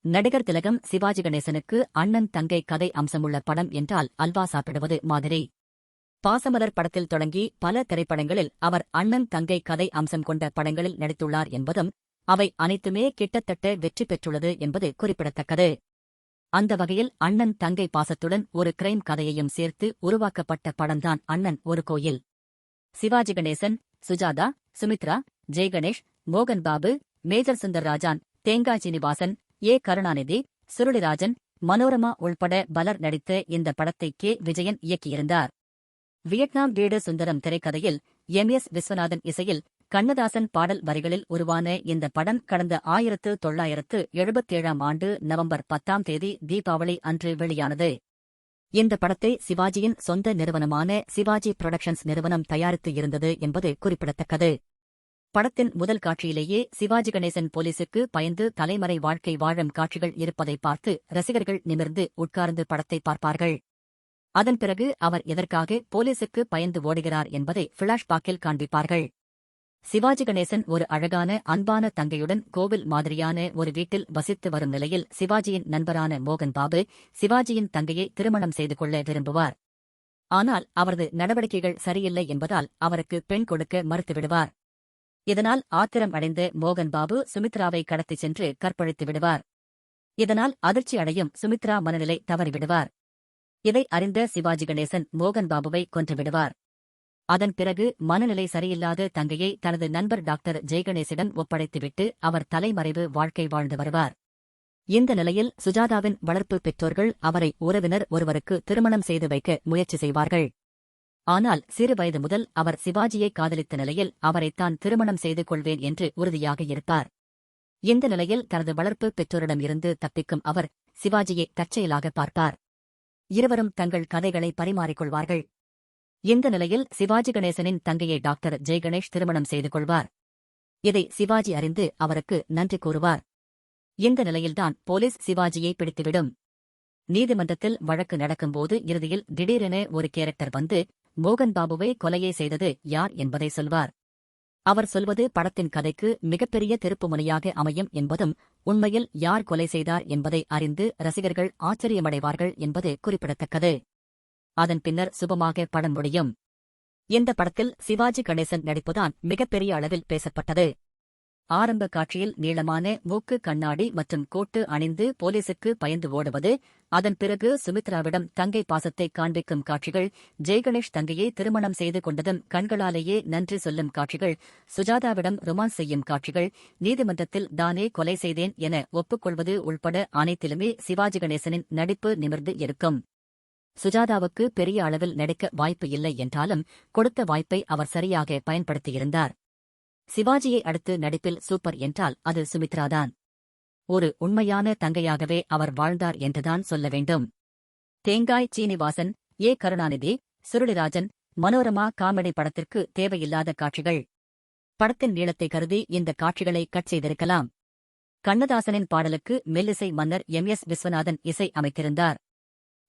நடிகர் திலகம் சிவாஜி கணேசனுக்கு அண்ணன் தங்கை கதை அம்சமுள்ள படம் என்றால் அல்வா சாப்பிடுவது மாதிரி. பாசமலர் படத்தில் தொடங்கி பல திரைப்படங்களில் அவர் அண்ணன் தங்கை கதை அம்சம் கொண்ட படங்களில் நடித்துள்ளார் என்பதும், அவை அனைத்துமே கிட்டத்தட்ட வெற்றி பெற்றுள்ளது என்பது குறிப்பிடத்தக்கது. அந்த வகையில் அண்ணன் தங்கை பாசத்துடன் ஒரு கிரைம் கதையையும் சேர்த்து உருவாக்கப்பட்ட படம்தான் அண்ணன் ஒரு கோயில். சிவாஜி கணேசன், சுஜாதா, சுமித்ரா, ஜெய்கணேஷ், மோகன் பாபு, மேஜர் சுந்தர்ராஜன், தேங்காய் சீனிவாசன், ஏ. கருணாநிதி, சுருளிராஜன், மனோரமா உள்பட பலர் நடித்த இந்த படத்தை கே. விஜயன் இயக்கியிருந்தார். வியட்நாம் வீடு சுந்தரம் திரைக்கதையில் எம்.எஸ். விஸ்வநாதன் இசையில் கண்ணதாசன் பாடல் வரிகளில் உருவான இந்த படம் கடந்த 1977ஆம் ஆண்டு நவம்பர் 10ஆம் தேதி தீபாவளி அன்று வெளியானது. இந்த படத்தை சிவாஜியின் சொந்த நிறுவனமான சிவாஜி புரொடக்ஷன்ஸ் நிறுவனம் தயாரித்து இருந்தது என்பது குறிப்பிடத்தக்கது. படத்தின் முதல் காட்சியிலேயே சிவாஜி கணேசன் போலீசுக்கு பயந்து தலைமறை வாழ்க்கை வாழும் காட்சிகள் இருப்பதை பார்த்து ரசிகர்கள் நிமிர்ந்து உட்கார்ந்து படத்தை பார்ப்பார்கள். அதன் பிறகு அவர் எதற்காக போலீசுக்கு பயந்து ஓடுகிறார் என்பதை ஃபிளாஷ்பாக்கில் காண்பிப்பார்கள். சிவாஜி கணேசன் ஒரு அழகான அன்பான தங்கையுடன் கோவில் மாதிரியான ஒரு வீட்டில் வசித்து வரும் நிலையில் சிவாஜியின் நண்பரான மோகன் பாபு சிவாஜியின் தங்கையை திருமணம் செய்து கொள்ள விரும்புவார். ஆனால் அவரது நடவடிக்கைகள் சரியில்லை என்பதால் அவருக்கு பெண் கொடுக்க மறுத்துவிடுவார். இதனால் ஆத்திரம் அடைந்த மோகன் பாபு சுமித்ராவை கடத்திச் சென்று கற்பழித்து விடுவார். இதனால் அதிர்ச்சி அடையும் சுமித்ரா மனநிலை தவறிவிடுவார். இதை அறிந்த சிவாஜி கணேசன் மோகன் பாபுவை கொன்றுவிடுவார். அதன் பிறகு மனநிலை சரியில்லாத தங்கையை தனது நண்பர் டாக்டர் ஜெய்கணேசிடம் ஒப்படைத்துவிட்டு அவர் தலைமறைவு வாழ்க்கை வாழ்ந்து வருவார். இந்த நிலையில் சுஜாதாவின் வளர்ப்பு பெற்றோர்கள் அவரை உறவினர் ஒருவருக்கு திருமணம் செய்து வைக்க முயற்சி செய்வார்கள். ஆனால் சிறு வயது முதல் அவர் சிவாஜியை காதலித்த நிலையில் அவரைத்தான் திருமணம் செய்து கொள்வேன் என்று உறுதியாக இருப்பார். இந்த நிலையில் தனது வளர்ப்பு பெற்றோரிடமிருந்து தப்பிக்கும் அவர் சிவாஜியை தற்செயலாக பார்ப்பார். இருவரும் தங்கள் கதைகளை பரிமாறிக்கொள்வார்கள். இந்த நிலையில் சிவாஜி கணேசனின் தங்கையை டாக்டர் ஜெய்கணேஷ் திருமணம் செய்து கொள்வார். இதை சிவாஜி அறிந்து அவருக்கு நன்றி கூறுவார். இந்த நிலையில்தான் போலீஸ் சிவாஜியை பிடித்துவிடும். நீதிமன்றத்தில் வழக்கு நடக்கும்போது இறுதியில் திடீரென ஒரு கேரக்டர் வந்து மோகன் பாபுவை கொலையை செய்தது யார் என்பதை சொல்வார். அவர் சொல்வது படத்தின் கதைக்கு மிகப்பெரிய திருப்புமுனையாக அமையும் என்பதும், உண்மையில் யார் கொலை செய்தார் என்பதை அறிந்து ரசிகர்கள் ஆச்சரியமடைவார்கள் என்பது குறிப்பிடத்தக்கது. அதன் பின்னர் சுபமாக படம் முடியும். இந்த படத்தில் சிவாஜி கணேசன் நடிப்புதான் மிகப்பெரிய அளவில் பேசப்பட்டது. ஆரம்ப காட்சியில் நீளமான மூக்கு கண்ணாடி மற்றும் கோட்டு அணிந்து போலீசுக்கு பயந்து ஓடுவது, அதன் பிறகு சுமித்ராவிடம் தங்கை பாசத்தை காண்பிக்கும் காட்சிகள், ஜெய்கணேஷ் தங்கையை திருமணம் செய்து கொண்டதும் கண்களாலேயே நன்றி சொல்லும் காட்சிகள், சுஜாதாவிடம் ரொமான்ஸ் செய்யும் காட்சிகள், நீதிமன்றத்தில் தானே கொலை செய்தேன் என ஒப்புக்கொள்வது உள்பட அனைத்திலுமே சிவாஜி கணேசனின் நடிப்பு நிமிர்ந்து இருக்கும். சுஜாதாவுக்கு பெரிய அளவில் நடிக்க வாய்ப்பு இல்லை என்றாலும் கொடுத்த வாய்ப்பை அவர் சரியாக பயன்படுத்தியிருந்தார். சிவாஜியை அடுத்து நடிப்பில் சூப்பர் என்றால் அது சுமித்ராதான். ஒரு உண்மையான தங்கையாகவே அவர் வாழ்ந்தார் என்றுதான் சொல்ல வேண்டும். தேங்காய் சீனிவாசன், ஏ. கருணாநிதி, சுருளிராஜன், மனோரமா காமெடி படத்திற்கு தேவையில்லாத காட்சிகள். படத்தின் நீளத்தை கருதி இந்த காட்சிகளை கட் செய்திருக்கலாம். கண்ணதாசனின் பாடலுக்கு மெல்லிசை மன்னர் எம்.எஸ். விஸ்வநாதன் இசை அமைத்திருந்தார்.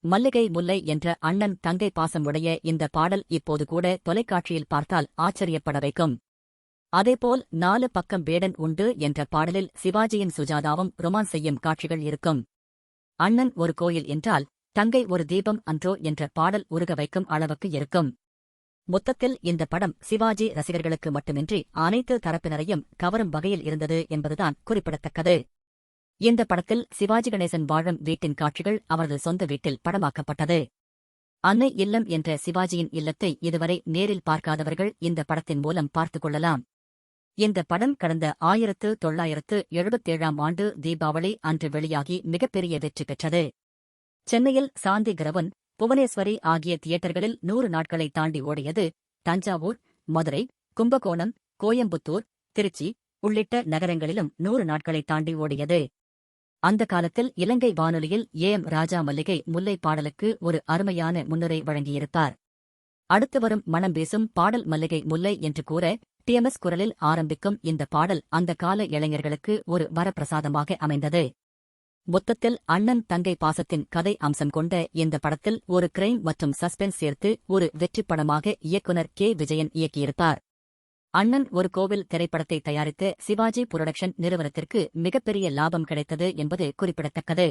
மல்லிகை முல்லை என்ற அண்ணன் தங்கை பாசம் உடைய இந்த பாடல் இப்போது கூட தொலைக்காட்சியில் பார்த்தால் ஆச்சரியப்பட வைக்கும். அதேபோல் 4 பக்கம் வேடன் உண்டு என்ற பாடலில் சிவாஜியின் சுஜாதாவும் ரொமான்ஸ் செய்யும் காட்சிகள் இருக்கும். அண்ணன் ஒரு கோயில் என்றால் தங்கை ஒரு தீபம் அன்றோ என்ற பாடல் உருக வைக்கும் அளவுக்கு இருக்கும். மொத்தத்தில் இந்த படம் சிவாஜி ரசிகர்களுக்கு மட்டுமின்றி அனைத்து தரப்பினரையும் கவரும் வகையில் இருந்தது என்பதுதான் குறிப்பிடத்தக்கது. இந்த படத்தில் சிவாஜி கணேசன் வாழும் வீட்டின் காட்சிகள் அவரது சொந்த வீட்டில் படமாக்கப்பட்டது. அன்னை இல்லம் என்ற சிவாஜியின் இல்லத்தை இதுவரை நேரில் பார்க்காதவர்கள் இந்த படத்தின் மூலம் பார்த்துக் கொள்ளலாம். இந்த படம் கடந்த 1977ஆம் ஆண்டு தீபாவளி அன்று வெளியாகி மிகப்பெரிய வெற்றி பெற்றது. சென்னையில் சாந்தி கிரவுன், புவனேஸ்வரி ஆகிய தியேட்டர்களில் 100 நாட்களை தாண்டி ஓடியது. தஞ்சாவூர், மதுரை, கும்பகோணம், கோயம்புத்தூர், திருச்சி உள்ளிட்ட நகரங்களிலும் 100 நாட்களை தாண்டி ஓடியது. அந்த காலத்தில் இலங்கை வானொலியில் ஏ.எம். ராஜா மல்லிகை முல்லை பாடலுக்கு ஒரு அருமையான முன்னுரை வழங்கியிருப்பார். அடுத்து வரும் மனம் வீசும் பாடல் மல்லிகை முல்லை என்று கூற டி.எம்.எஸ். குரலில் ஆரம்பிக்கும் இந்த பாடல் அந்த கால இளைஞர்களுக்கு ஒரு வரப்பிரசாதமாக அமைந்தது. மொத்தத்தில் அண்ணன் தங்கை பாசத்தின் கதை அம்சம் கொண்ட இந்த படத்தில் ஒரு கிரைம் மற்றும் சஸ்பென்ஸ் சேர்த்து ஒரு வெற்றிப் படமாக இயக்குனர் கே. விஜயன் இயக்கியிருப்பார். அண்ணன் ஒரு கோவில் திரைப்படத்தை தயாரித்த சிவாஜி புரொடக்ஷன் நிறுவனத்திற்கு மிகப்பெரிய லாபம் கிடைத்தது என்பது குறிப்பிடத்தக்கது.